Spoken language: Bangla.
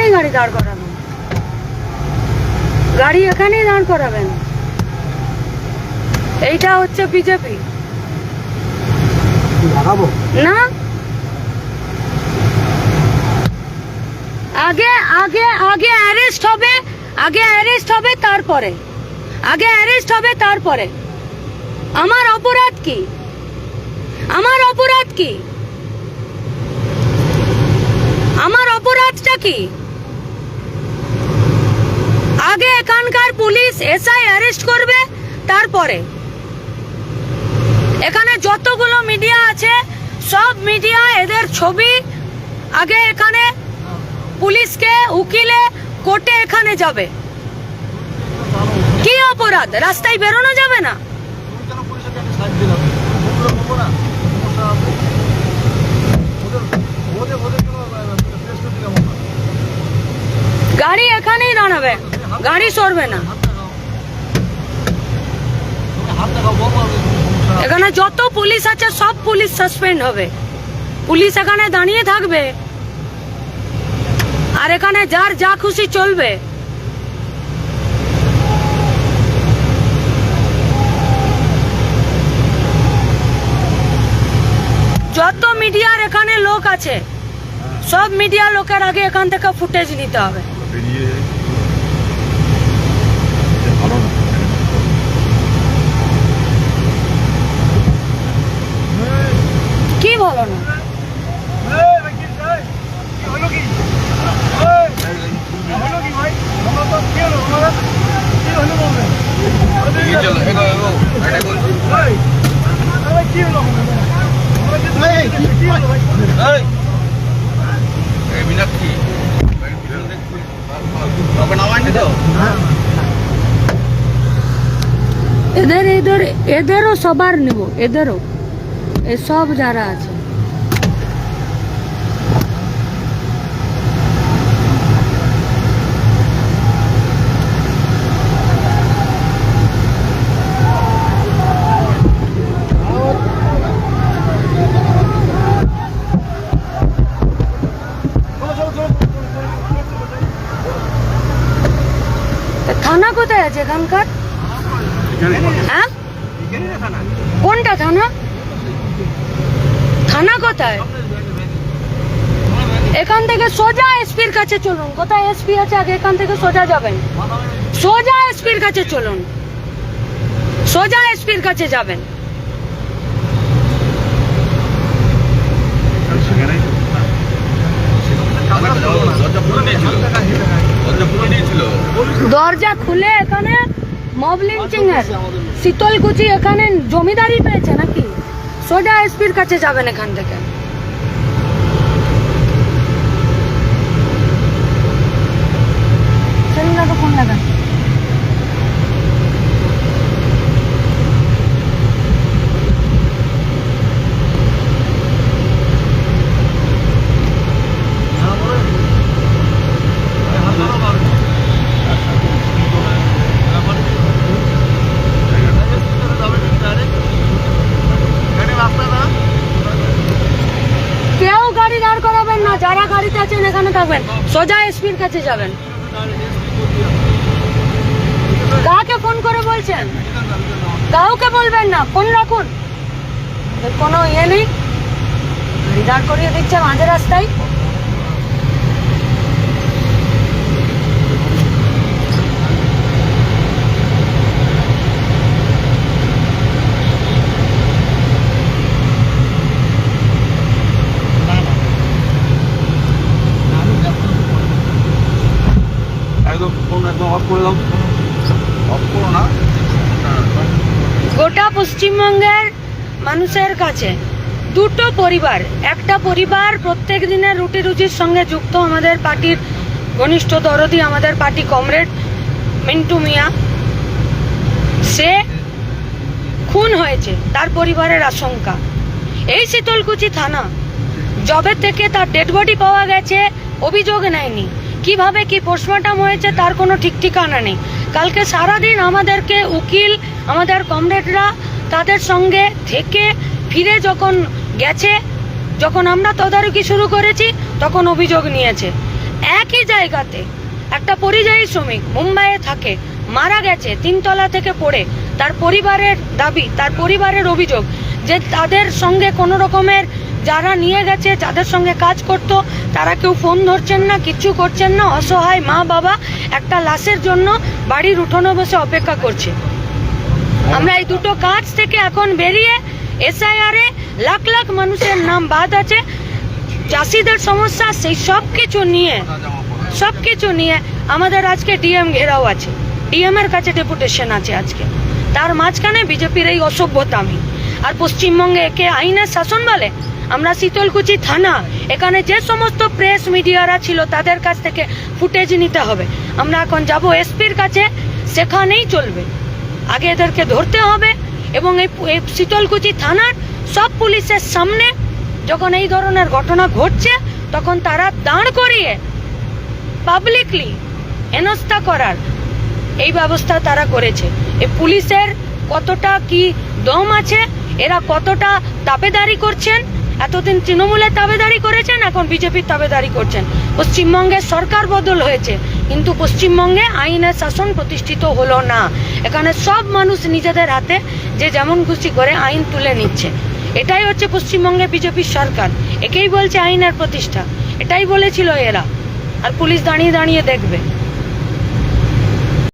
এখানেই গাড়ি দাঁড় করাবেন, গাড়ি এখানেই দাঁড় করাবেন। এইটা হচ্ছে বিজেপি না? আগে আগে আগে অ্যারেস্ট হবে, আগে অ্যারেস্ট হবে তারপরে, আগে অ্যারেস্ট হবে তারপরে। আমার অপরাধ কি? আমার অপরাধ কি? আমার অপরাধটা কি? আগে এখানকার পুলিশ এসআই অ্যারেস্ট করবে তারপরে। এখানে যতগুলো মিডিয়া আছে সব মিডিয়া এদের ছবি আগে এখানে পুলিশকে উকিলে কোর্টে এখানে যাবে। কি অপরাধ? রাস্তায় বেরোনো যাবে না? গাড়ি এখানেই দাঁড়াবে, গাড়ি সরবে না। এখানে যত পুলিশ আছে সব পুলিশ সাসপেন্ড হবে, পুলিশ এখানে দাঁড়িয়ে থাকবে আর এখানে যার যা খুশি চলবে। যত মিডিয়ার এখানে লোক আছে সব মিডিয়া লোকের আগে এখান থেকে ফুটেজ নিতে হবে। কি বলো না? এদের এদের এদেরও সবার নেব, এদেরও এসব যারা আছে। থানা কোথায় আছে এখানকার? হ্যাঁ, কোনটা থানা? থানা কোথায়? এখান থেকে সোজা এসপির কাছে চলুন। কোথায় এসপি আছে আগে এখান থেকে সোজা যাবেন, সোজা এসপির কাছে চলুন, সোজা এসপির কাছে যাবেন। দরজা খুলে এখানে মব লিঞ্চিং এর শীতলকুচি এখানে জমিদারি পেয়েছে নাকি? সোজা এসপির কাছে যাবেন এখান থেকে। ফোন লাগান। কেউ গাড়ি দাঁড় করাবেন না, যারা গাড়িতে আছেন এখানে থাকবেন, সোজা এসপির কাছে যাবেন। কাকে ফোন করে বলছেন? কাউকে বলবেন না, ফোন রাখুন। কোনো ইয়ে নেই, গাড়ি দাঁড় করিয়ে দিচ্ছে মাঝে রাস্তায়। গোটা পশ্চিমবঙ্গের মানুষের কাছে দুটো পরিবার, একটা পরিবার প্রত্যেক দিনের রুটি রুজির সঙ্গে যুক্ত, আমাদের পার্টির ঘনিষ্ঠ দরদি, আমাদের পার্টি কমরেড মিন্টু মিয়া, সে খুন হয়েছে, তার পরিবারের আশঙ্কা। এই শীতলকুচি থানা জবে থেকে তার ডেড বডি পাওয়া গেছে, অভিযোগ নেয়নি। কিভাবে কি পোস্টমর্টম হয়েছে তার কোনো ঠিক ঠিকানা নেই। কালকে সারাদিন আমাদেরকে উকিল, আমাদের কমরেডরা তাদের সঙ্গে থেকে ফিরে যখন গেছে, যখন আমরা তদারকি শুরু করেছি তখন অভিযোগ নিয়েছে। একই জায়গাতে একটা পরিযায়ী শ্রমিক মুম্বাইয়ে থাকে, মারা গেছে 3 তলা থেকে পড়ে। তার পরিবারের দাবি, তার পরিবারের অভিযোগ যে তাদের সঙ্গে কোনো রকমের যারা নিয়ে গেছে, যাদের সঙ্গে কাজ করত, তারা কেউ ফোন ধরছেন না, কিচ্ছু করছেন না। অসহায় মা বাবা একটা লাশের জন্য বাড়ির উঠোনে বসে অপেক্ষা করছে। আমরা এই দুটো কাজ থেকে এখন বেরিয়ে SIR এ লাখ লাখ মানুষের নাম বাদ আছে। চাষিদের সমস্যা, সেই সব কিছু নিয়ে আমাদের আজকে ডিএম ঘেরাও আছে, ডিএম এর কাছে ডেপুটেশন আছে আজকে। তার মাঝখানে বিজেপির এই অসভ্যতামি। আর পশ্চিমবঙ্গে একে আইনের শাসন বলে। আমরা শীতলকুচি থানা, এখানে যে সমস্ত প্রেস মিডিয়ারা ছিল তাদের কাছ থেকে ফুটেজ নিতে হবে। আমরা এখন যাব এসপির কাছে, সেখানেই চলবে। আগে এদেরকে ধরতে হবে এবং এই শীতলকুচি থানার সব পুলিশের সামনে যখন এই ধরনের ঘটনা ঘটছে তখন তারা দাঁড় করিয়ে পাবলিকলি হেনস্থা করার এই ব্যবস্থা তারা করেছে। এই পুলিশের কতটা কি দম আছে, এরা কতটা তাবেদারি করছেন। এতদিন তৃণমূলের তাবেদারি করেছেন, এখন বিজেপির তাবেদারি করছেন। পশ্চিমবঙ্গে সরকার বদল হয়েছে কিন্তু পশ্চিমবঙ্গে আইনের শাসন প্রতিষ্ঠিত হলো না। এখানে সব মানুষ নিজেদের হাতে যে যেমন খুশি করে আইন তুলে নিচ্ছে। এটাই হচ্ছে পশ্চিমবঙ্গে বিজেপির সরকার। একেই বলছে আইনের প্রতিষ্ঠা, এটাই বলেছিল এরা। আর পুলিশ দাঁড়িয়ে দাঁড়িয়ে দেখবে।